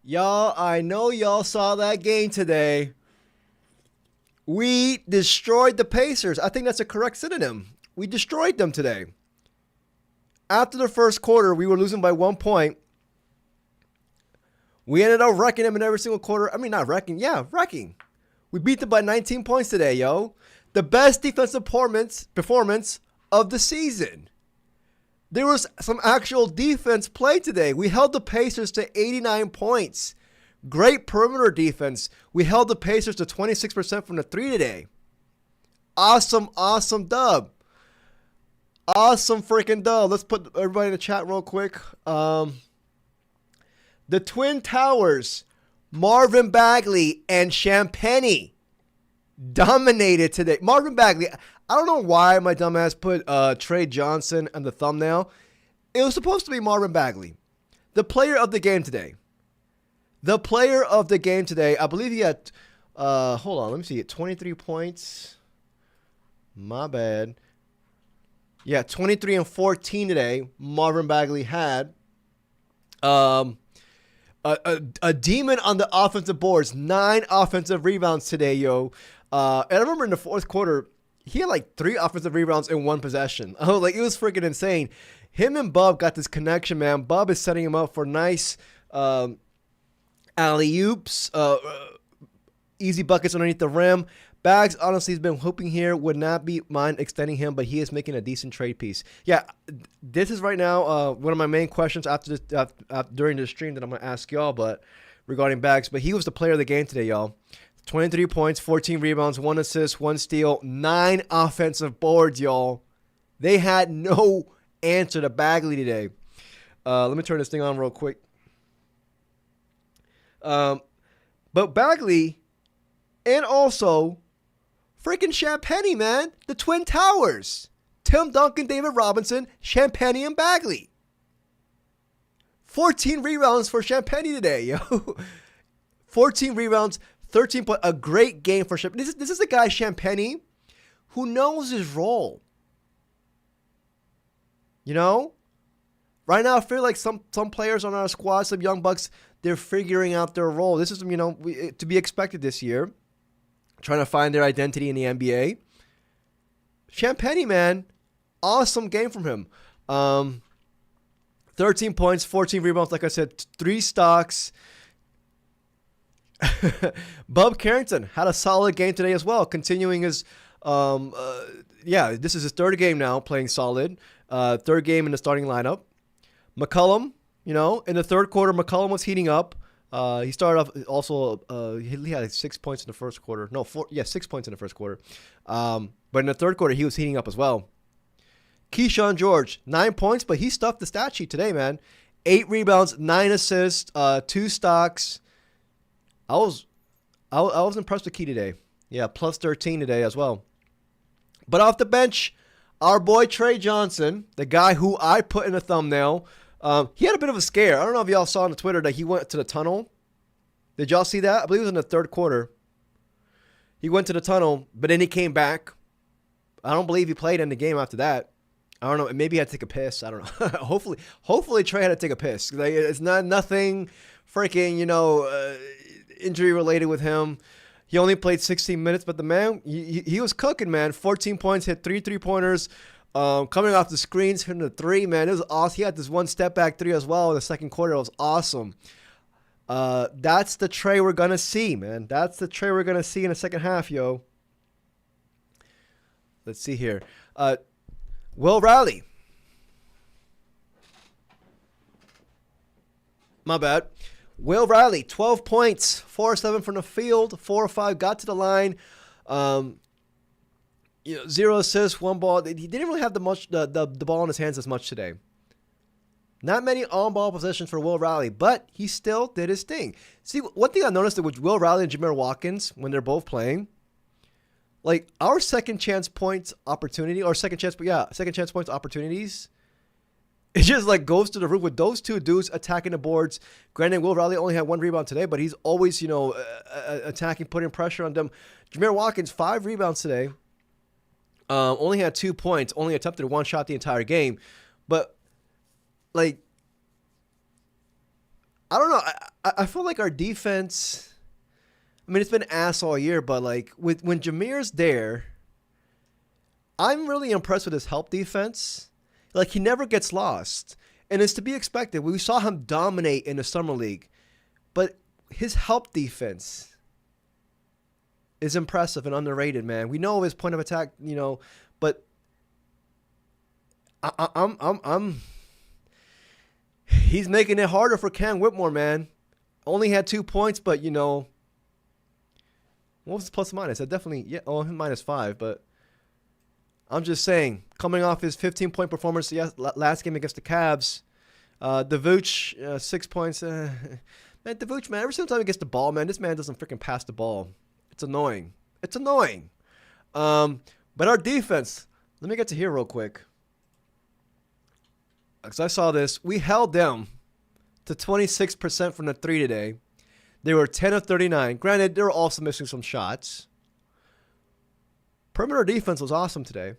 Y'all, I know y'all saw that game today. We destroyed the Pacers. I think that's a correct synonym. We destroyed them today. After the first quarter, we were losing by 1 point. We ended up wrecking them in every single quarter. I mean, not wrecking. Yeah, wrecking. We beat them by 19 points today, yo. The best defensive performance of the season. There was some actual defense play today. We held the Pacers to 89 points. Great perimeter defense. We held the Pacers to 26% from the three today. Awesome dub. Awesome freaking dub. Let's put everybody in the chat real quick. The Twin Towers, Marvin Bagley and Champagnie dominated today. Marvin Bagley, I don't know why my dumbass put Trey Johnson on the thumbnail. It was supposed to be Marvin Bagley, the player of the game today. The player of the game today. I believe he had, hold on, let me see it. 23 points. My bad. Yeah, 23 and 14 today. Marvin Bagley had. A demon on the offensive boards. 9 offensive rebounds today, yo. And I remember in the fourth quarter, he had like 3 offensive rebounds in 1 possession. Oh, like it was freaking insane. Him and Bub got this connection, man. Bub is setting him up for nice alley-oops, easy buckets underneath the rim. Bags, honestly, has been hoping here. Would not be mind extending him, but he is making a decent trade piece. Yeah, this is right now one of my main questions after this during the stream that I'm going to ask y'all, but regarding Bags. But he was the player of the game today, y'all. 23 points, 14 rebounds, 1 assist, 1 steal, 9 offensive boards, y'all. They had no answer to Bagley today. Let me turn this thing on real quick. But Bagley and also freaking Champagnie, man. The Twin Towers. Tim Duncan, David Robinson, Champagnie, and Bagley. 14 rebounds for Champagnie today, yo. 14 rebounds, 13 points. A great game for Champagnie. This is the guy, Champagnie, who knows his role. You know? Right now, I feel like some players on our squad, some young bucks, they're figuring out their role. This is, to be expected this year. Trying to find their identity in the NBA. Champagnie, man. Awesome game from him. 13 points, 14 rebounds, like I said, 3 stocks. Bub Carrington had a solid game today as well, continuing his, this is his 3rd game now playing solid. 3rd game in the starting lineup. McCollum, in the 3rd quarter, McCollum was heating up. He started off also, he had 6 points in the first quarter. No, 6 points in the first quarter. But in the 3rd quarter, he was heating up as well. Keyshawn George, 9 points, but he stuffed the stat sheet today, man. 8 rebounds, 9 assists, 2 stocks. I was impressed with Key today. Yeah, plus 13 today as well. But off the bench, our boy Trey Johnson, the guy who I put in the thumbnail, he had a bit of a scare. I don't know if y'all saw on Twitter that he went to the tunnel. Did y'all see that? I believe it was in the 3rd quarter. He went to the tunnel, but then he came back. I don't believe he played in the game after that. I don't know. Maybe he had to take a piss. I don't know. hopefully Trey had to take a piss. Like, it's nothing freaking, injury related with him. He only played 16 minutes, but the man, he was cooking, man. 14 points, hit 3 3-pointers. Coming off the screens, hitting the 3, man. It was awesome. He had this 1 step back 3 as well in the 2nd quarter. It was awesome. That's the Trey we're going to see, man. That's the Trey we're going to see in the second half, yo. Let's see here. Will Riley. My bad. Will Riley, 12 points, 4 or 7 from the field, 4 or 5 got to the line. 0 assists, 1 ball. He didn't really have the ball in his hands as much today. Not many on-ball possessions for Will Riley, but he still did his thing. See, one thing I noticed with Will Riley and Jameer Watkins, when they're both playing, like our second chance points opportunities, it just like goes to the roof with those 2 dudes attacking the boards. Granted, Will Riley only had 1 rebound today, but he's always, attacking, putting pressure on them. Jameer Watkins, 5 rebounds today. Only had 2 points, only attempted 1 shot the entire game. But, like, I don't know. I feel like our defense, I mean, it's been ass all year, but like when Jameer's there, I'm really impressed with his help defense. Like, he never gets lost. And it's to be expected. We saw him dominate in the Summer League. But his help defense is impressive and underrated, man. We know his point of attack, but I'm he's making it harder for Cam Whitmore, man. Only had 2 points, but what was his plus minus? I definitely -5, but I'm just saying, coming off his 15-point performance last game against the Cavs, Vooch, 6 points. Man, Vooch, man, every single time he gets the ball, man, this man doesn't freaking pass the ball. It's annoying. It's annoying. But our defense, let me get to here real quick. Because I saw this. We held them to 26% from the three today. They were 10 of 39. Granted, they were also missing some shots. Perimeter defense was awesome today.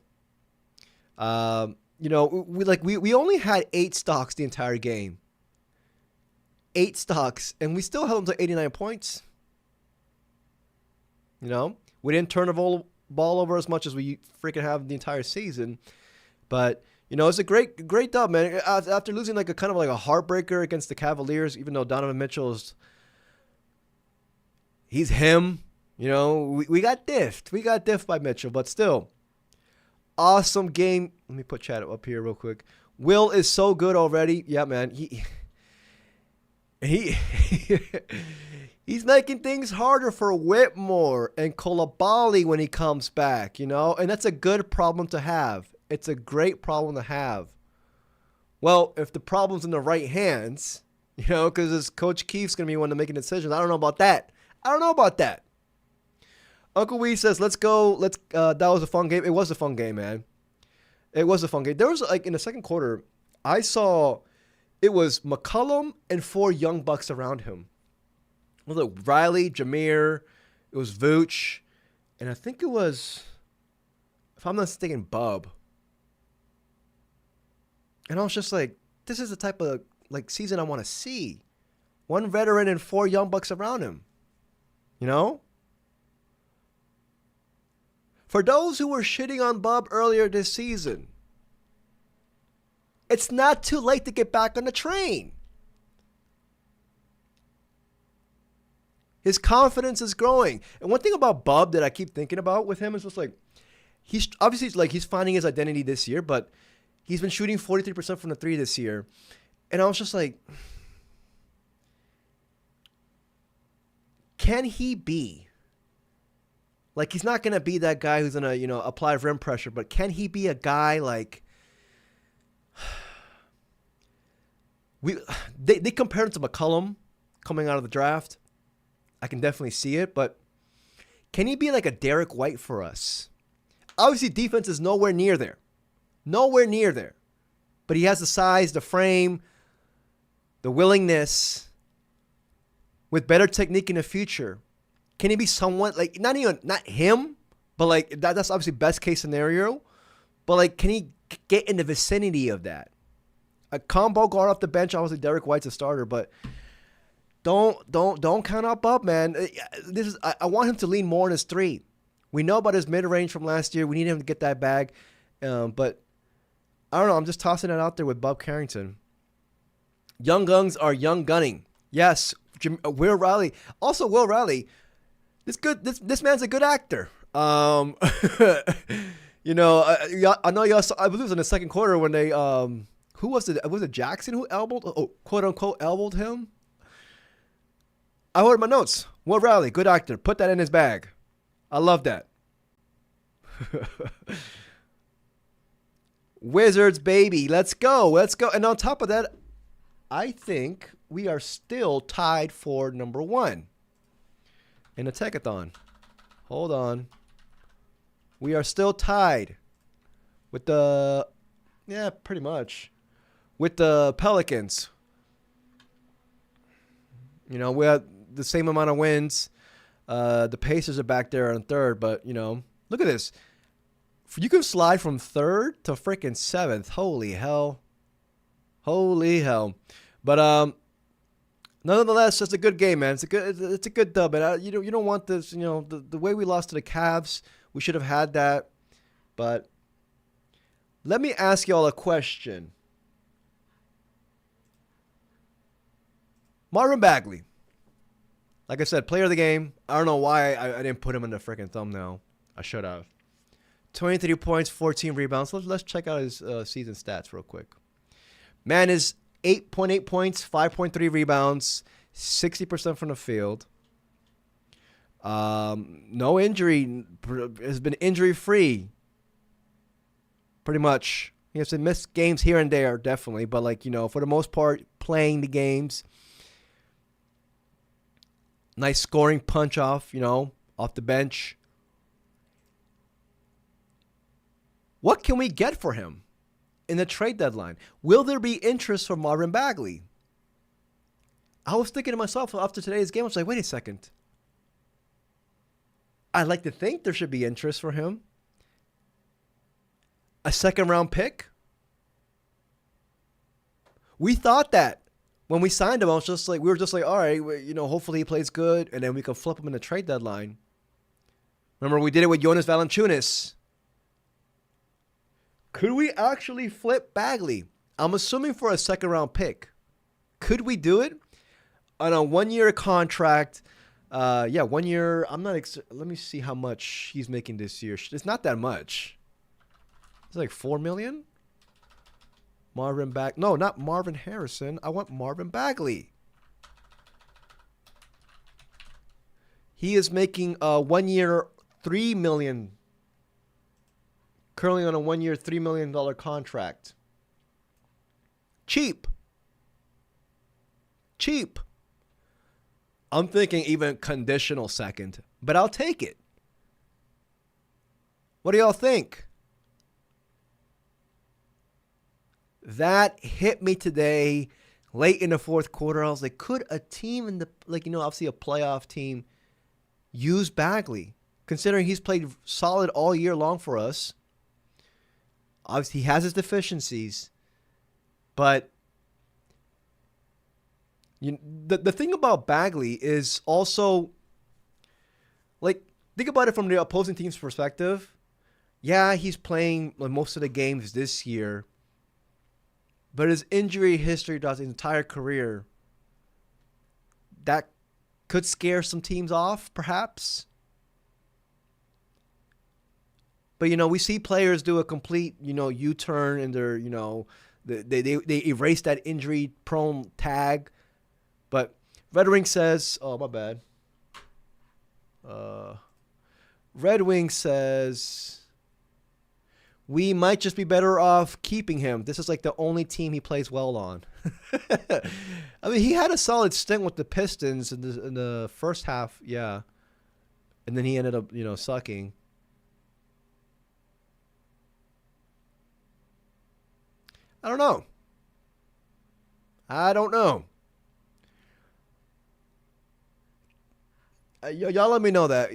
We only had 8 stocks the entire game. 8 stocks, and we still held them to 89 points. We didn't turn the ball over as much as we freaking have the entire season. But, it's a great dub, man. After losing like a kind of like a heartbreaker against the Cavaliers, even though Donovan Mitchell's, he's him. We got diffed. We got diffed by Mitchell, but still, awesome game. Let me put chat up here real quick. Will is so good already. Yeah, man. He's making things harder for Whitmore and Coulibaly when he comes back, and that's a good problem to have. It's a great problem to have. Well, if the problem's in the right hands, because Coach Keefe's going to be one to making decisions. I don't know about that. Uncle Wee says, let's go. That was a fun game. It was a fun game, man. It was a fun game. There was, like, in the second quarter, I saw it was McCollum and 4 young bucks around him. It was like Riley, Jameer, it was Vooch, and I think it was, if I'm not mistaken, Bub. And I was just like, this is the type of, like, season I want to see. 1 veteran and 4 young bucks around him. For those who were shitting on Bub earlier this season, it's not too late to get back on the train. His confidence is growing. And one thing about Bub that I keep thinking about with him is just like, he's obviously he's finding his identity this year, but he's been shooting 43% from the 3 this year. And I was just like, can he be? Like, he's not going to be that guy who's going to, apply rim pressure, but can he be a guy like, they compared him to McCollum coming out of the draft. I can definitely see it, but can he be like a Derek White for us? Obviously, defense is nowhere near there. Nowhere near there. But he has the size, the frame, the willingness, with better technique in the future. Can he be someone, like, not him, but like, that's obviously best case scenario. But like, can he get in the vicinity of that? A combo guard off the bench, obviously Derek White's a starter, but don't count out Bub, man. I want him to lean more on his 3. We know about his mid-range from last year. We need him to get that bag. But I don't know. I'm just tossing it out there with Bub Carrington. Young guns are young gunning. Yes, Will Riley. Also, Will Riley. This man's a good actor. I know y'all saw, I believe it was in the second quarter when they who was it? Was it Jackson who quote unquote elbowed him? I wrote in my notes. Will Riley, good actor. Put that in his bag. I love that. Wizards, baby. Let's go. And on top of that, I think we are still tied for number 1 in the Techathon. Hold on. We are still tied with pretty much with the Pelicans. We have the same amount of wins. The Pacers are back there on 3rd, but look at this. You can slide from 3rd to freaking 7th. Holy hell. But Nonetheless, it's a good game, man. It's a good dub, and you don't want this. The way we lost to the Cavs, we should have had that. But let me ask y'all a question. Marvin Bagley, like I said, player of the game. I don't know why I didn't put him in the freaking thumbnail. I should have. 23 points, 14 rebounds. Let's check out his season stats real quick. Man is 8.8 points, 5.3 rebounds, 60% from the field. No injury. Has been injury free. Pretty much. He has to miss games here and there, definitely. But, for the most part, playing the games. Nice scoring punch off, off the bench. What can we get for him in the trade deadline? Will there be interest for Marvin Bagley? I was thinking to myself after today's game, I was like, wait a second. I'd like to think there should be interest for him. A second-round pick? We thought that when we signed him. We were just like, all right, hopefully he plays good, and then we can flip him in the trade deadline. Remember, we did it with Jonas Valanciunas. Could we actually flip Bagley? I'm assuming for a second-round pick. Could we do it on a one-year contract? 1 year. Let me see how much he's making this year. It's not that much. It's like $4 million. No, not Marvin Harrison. I want Marvin Bagley. He is making 1 year, $3 million. Currently on a 1 year, $3 million contract. Cheap. I'm thinking even conditional second, but I'll take it. What do y'all think? That hit me today, late in the fourth quarter. I was like, could a team obviously a playoff team, use Bagley? Considering he's played solid all year long for us. Obviously, he has his deficiencies, but the thing about Bagley is also, think about it from the opposing team's perspective. Yeah, he's playing most of the games this year, but his injury history throughout his entire career, that could scare some teams off, perhaps. But, we see players do a complete, U-turn in their, they erase that injury-prone tag. But Red Wing says, oh, my bad. Red Wing says, we might just be better off keeping him. This is like the only team he plays well on. I mean, he had a solid stint with the Pistons in the first half, yeah. And then he ended up, sucking. I don't know. Y'all let me know that.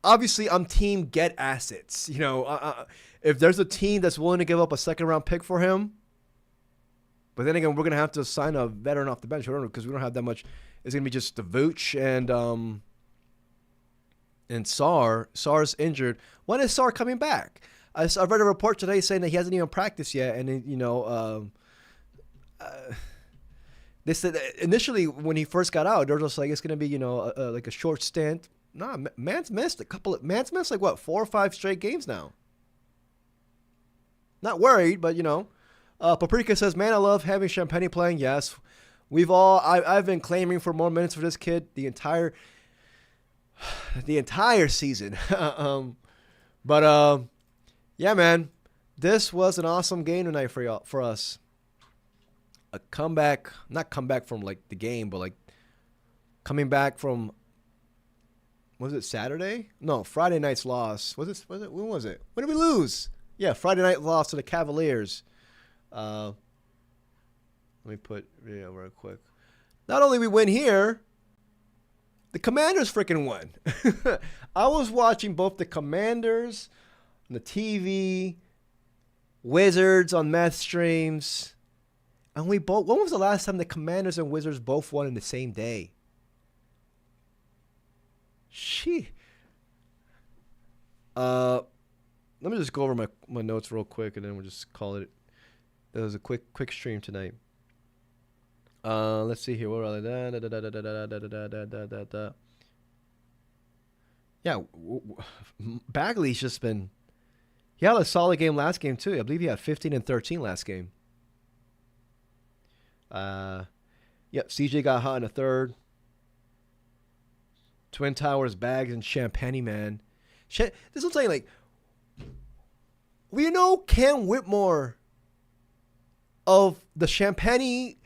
Obviously, I'm team get assets. If there's a team that's willing to give up a second-round pick for him, but then again, we're going to have to sign a veteran off the bench because we don't have that much. It's going to be just the Vooch and Sarr. Sarr's injured. When is Sarr coming back? I read a report today saying that he hasn't even practiced yet, and they said initially when he first got out, they were just like it's going to be like a short stint. Nah, man's missed 4 or 5 straight games now. Not worried, but Paprika says, man, I love having Champagne playing. Yes, I've been claiming for more minutes for this kid the entire season. Yeah, man, this was an awesome game tonight for us. A comeback, not comeback from the game, but coming back from, was it Saturday? No, Friday night's loss. When was it? When did we lose? Yeah, Friday night loss to the Cavaliers. Let me put real quick. Not only we win here, the Commanders freaking won. I was watching both the Commanders on the TV, Wizards on meth streams, And we both. When was the last time the Commanders and Wizards both won in the same day? Let me just go over my notes real quick, and then we'll just call it. That was a quick stream tonight. Let's see here. What are they? Yeah, Bagley's just been. He had a solid game last game too. I believe he had 15 and 13 last game. Yep, CJ got hot in the third. Twin Towers, Bags, and Champagne, man. This is what I'm saying, like, we know Cam Whitmore of the Champagne,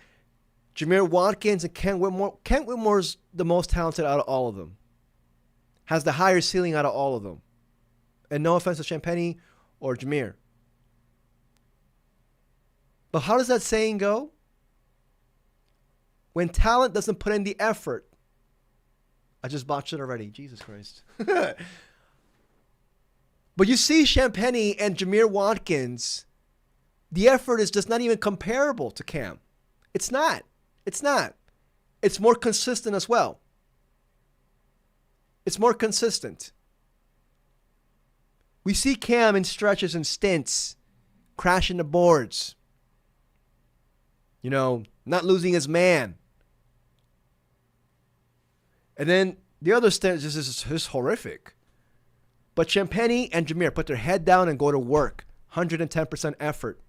Jameer Watkins, and Cam Whitmore. Cam Whitmore's the most talented out of all of them. Has the higher ceiling out of all of them. And no offense to Champagne or Jameer. But how does that saying go? When talent doesn't put in the effort. I just botched it already. Jesus Christ. But you see Champagne and Jameer Watkins, the effort is just not even comparable to Cam. It's not. It's not. It's more consistent as well. It's more consistent. We see Cam in stretches and stints, crashing the boards. You know, not losing his man. And then the other stint is just horrific. But Champagne and Jameer put their head down and go to work. 110% effort.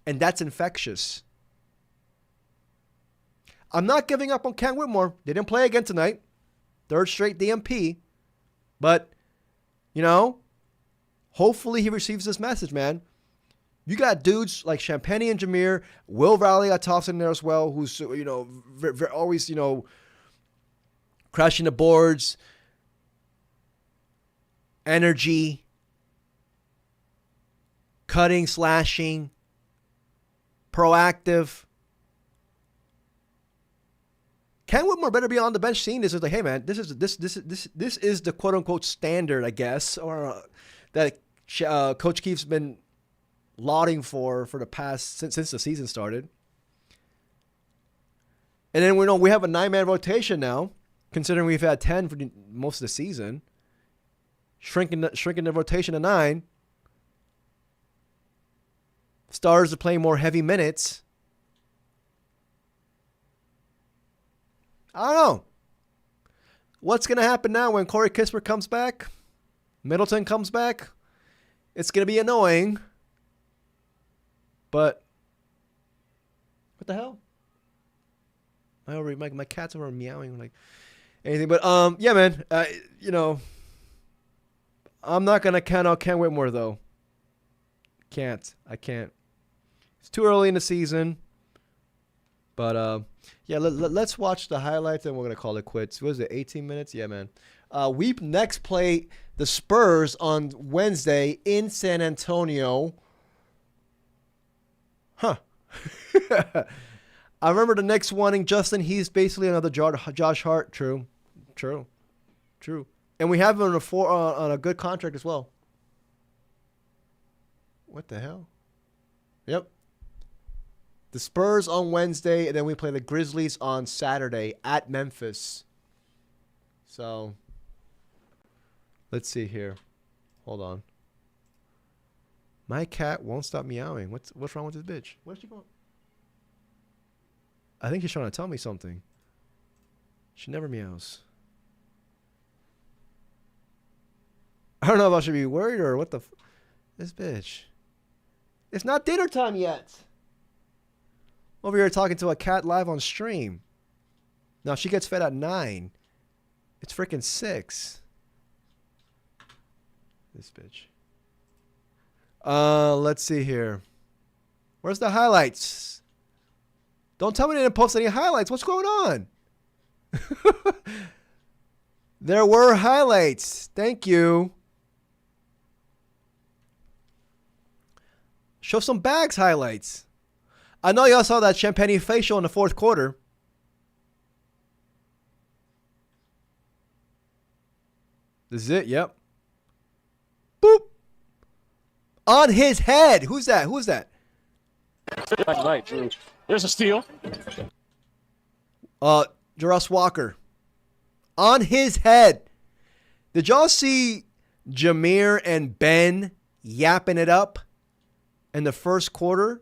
And that's infectious. I'm not giving up on Cam Whitmore. They didn't play again tonight. Third straight DMP. But, you know, hopefully he receives this message, man. You got dudes like Champagne and Jameer. Will Riley got tossed in there as well, who's, you know, always, you know, crashing the boards. Energy. Cutting, slashing. Proactive. Cam Whitmore better be on the bench seeing this. It's like, hey man, this is the quote unquote standard, I guess, or that Coach Keefe's been lauding for the past since the season started. And then we have a 9-man rotation now, considering we've had 10 for most of the season. Shrinking the rotation to 9. Stars are playing more heavy minutes. I don't know. What's going to happen now when Corey Kispert comes back? Middleton comes back? It's going to be annoying. But what the hell? My cats are meowing like anything. But yeah, man. You know, I'm not going to count out Cam Whitmore, though. I can't. It's too early in the season. But, yeah, let's watch the highlights, and we're going to call it quits. What is it, 18 minutes? Yeah, man. We next play the Spurs on Wednesday in San Antonio. Huh. I remember the Knicks wanting Justin. He's basically another Josh Hart. True. And we have him on a good contract as well. What the hell? Yep. The Spurs on Wednesday, and then we play the Grizzlies on Saturday at Memphis. So, let's see here. Hold on. My cat won't stop meowing. What's wrong with this bitch? Where's she going? I think she's trying to tell me something. She never meows. I don't know if I should be worried or what the... This bitch. It's not dinner time yet. Over here talking to a cat live on stream. Now, she gets fed at 9. It's freaking 6. This bitch. Let's see here. Where's the highlights? Don't tell me they didn't post any highlights. What's going on? There were highlights. Thank you. Show some Bags highlights. I know y'all saw that Champagne facial in the fourth quarter. This is it, yep. Boop. On his head. Who's that? Night, There's a steal. Jarrus Walker. On his head. Did y'all see Jameer and Ben yapping it up in the first quarter?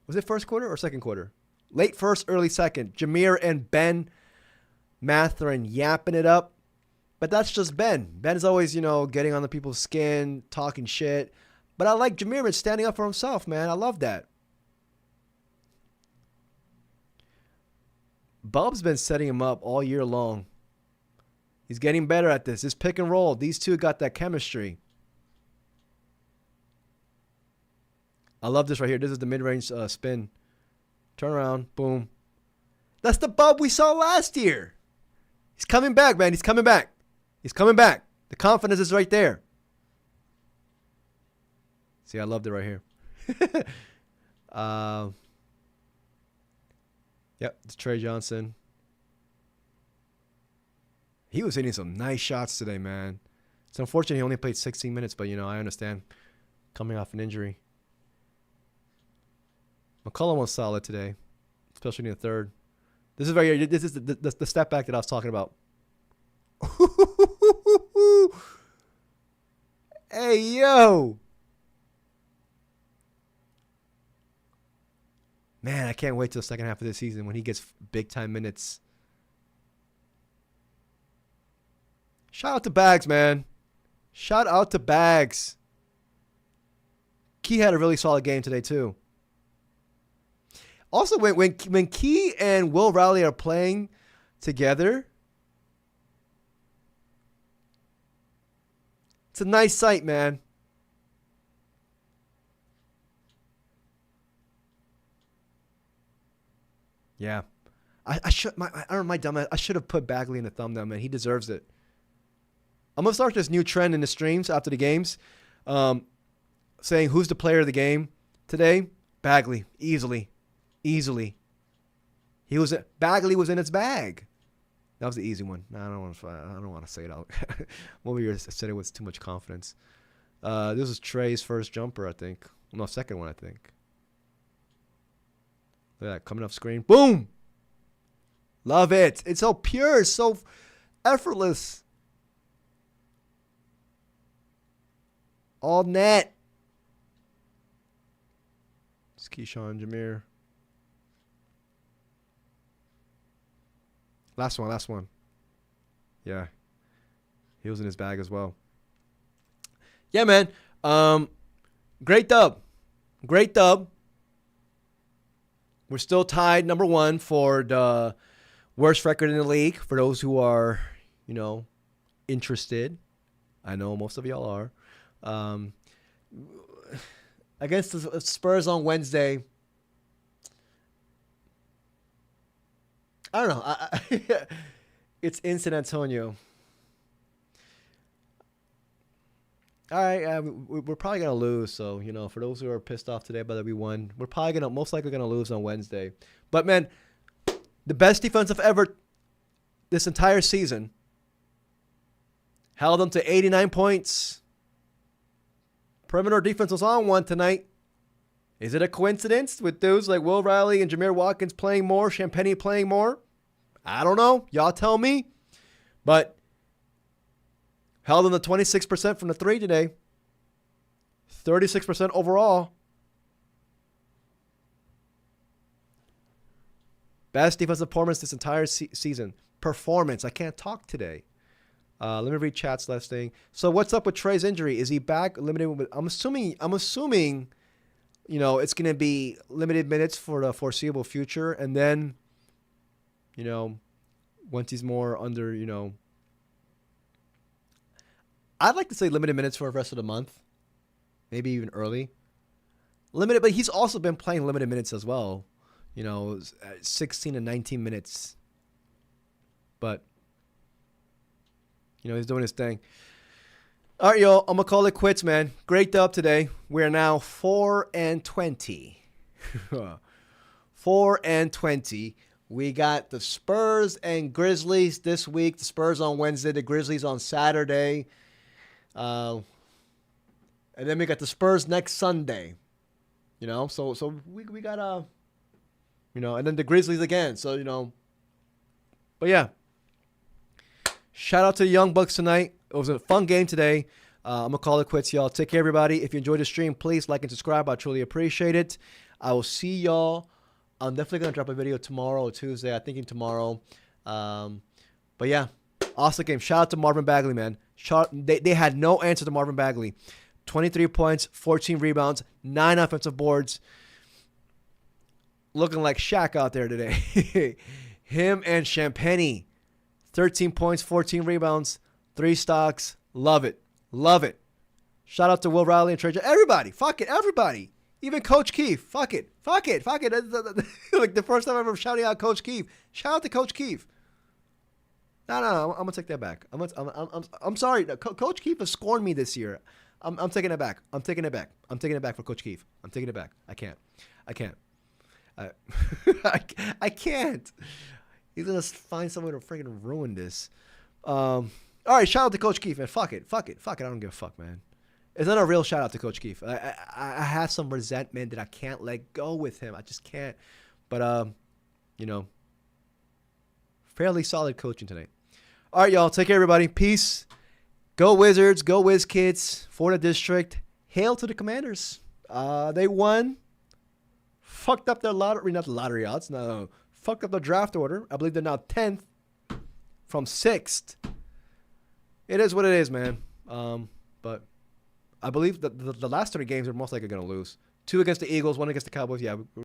Was it first quarter or second quarter? Late first, early second. Jameer and Ben Mathurin yapping it up. But that's just Ben. Ben is always, getting on the people's skin, talking shit. But I like Jameer standing up for himself, man. I love that. Bub's been setting him up all year long. He's getting better at this. This pick and roll. These two got that chemistry. I love this right here. This is the mid-range spin. Turn around. Boom. That's the Bub we saw last year. He's coming back, man. He's coming back. He's coming back. The confidence is right there. See, I loved it right here. Yep, it's Trey Johnson. He was hitting some nice shots today, man. It's unfortunate he only played 16 minutes, but, I understand. Coming off an injury. McCollum was solid today, especially in the third. This is this is the step back that I was talking about. Hey, yo. Man, I can't wait till the second half of this season when he gets big-time minutes. Shout out to Bags, man. Shout out to Bags. Key had a really solid game today, too. Also, when Key and Will Riley are playing together, it's a nice sight, man. Yeah. I don't know, my dumb ass. I should have put Bagley in the thumbnail, man. He deserves it. I'm going to start this new trend in the streams after the games, saying who's the player of the game today. Bagley, easily. Bagley was in its bag. That was the easy one. I don't want to say it out. One of you said it with too much confidence. This was Trey's first jumper, I think. No, second one, I think. Look at that, coming off screen. Boom! Love it. It's so pure, so effortless. All net. It's Keyshawn Jameer. Last one. Yeah. He was in his bag as well. Yeah, man. Great dub. We're still tied number one for the worst record in the league. For those who are, interested. I know most of y'all are. Against the Spurs on Wednesday. I don't know. It's in San Antonio. All right, we're probably going to lose. So, for those who are pissed off today about that we won, we're probably most likely going to lose on Wednesday. But, man, the best defensive ever this entire season. Held them to 89 points. Perimeter defense was on one tonight. Is it a coincidence with dudes like Will Riley and Jameer Watkins playing more, Champagnie playing more? I don't know. Y'all tell me. But held on the 26% from the three today. 36% overall. Best defensive performance this entire season. Performance. I can't talk today. Let me read chat's last thing. So what's up with Trey's injury? Is he back limited? I'm assuming, it's going to be limited minutes for the foreseeable future. And then, once he's more under, I'd like to say limited minutes for the rest of the month. Maybe even early. Limited, but he's also been playing limited minutes as well. 16 and 19 minutes. But, he's doing his thing. All right, yo, I'm going to call it quits, man. Great dub today. We're now 4-20. 4-20. We got the Spurs and Grizzlies this week. The Spurs on Wednesday, the Grizzlies on Saturday. And then we got the Spurs next Sunday. You know, so we got you know, and then the Grizzlies again. So, you know, but yeah. Shout out to the Young Bucks tonight. It was a fun game today. I'm going to call it quits, y'all. Take care, everybody. If you enjoyed the stream, please like and subscribe. I truly appreciate it. I will see y'all. I'm definitely going to drop a video tomorrow or Tuesday. I'm thinking tomorrow. But yeah, awesome game. Shout out to Marvin Bagley, man. They had no answer to Marvin Bagley. 23 points, 14 rebounds, 9 offensive boards. Looking like Shaq out there today. Him and Champagny. 13 points, 14 rebounds, 3 stocks. Love it. Love it. Shout out to Will Riley and Trey. Everybody. Fuck it. Everybody. Even Coach Keefe. Fuck it. Fuck it. Fuck it. Like the first time I'm ever shouting out Coach Keefe. Shout out to Coach Keefe. No. I'm going to take that back. I'm sorry. Coach Keefe has scorned me this year. I'm taking it back. I'm taking it back. I'm taking it back for Coach Keefe. I'm taking it back. I can't. I can't. He's going to find someone to freaking ruin this. All right, shout out to Coach Keefe, man. Fuck it. I don't give a fuck, man. It's not a real shout out to Coach Keefe. I have some resentment that I can't let go with him. I just can't. But, you know, fairly solid coaching tonight. All right, y'all. Take care, everybody. Peace. Go Wizards. Go Wiz Kids. For the district. Hail to the Commanders. They won. Fucked up their lottery. Not the lottery odds. No. Fucked up the draft order. I believe they're now 10th from 6th. It is what it is, man. But I believe that the last 30 games are most likely going to lose. 2 against the Eagles, 1 against the Cowboys. Yeah,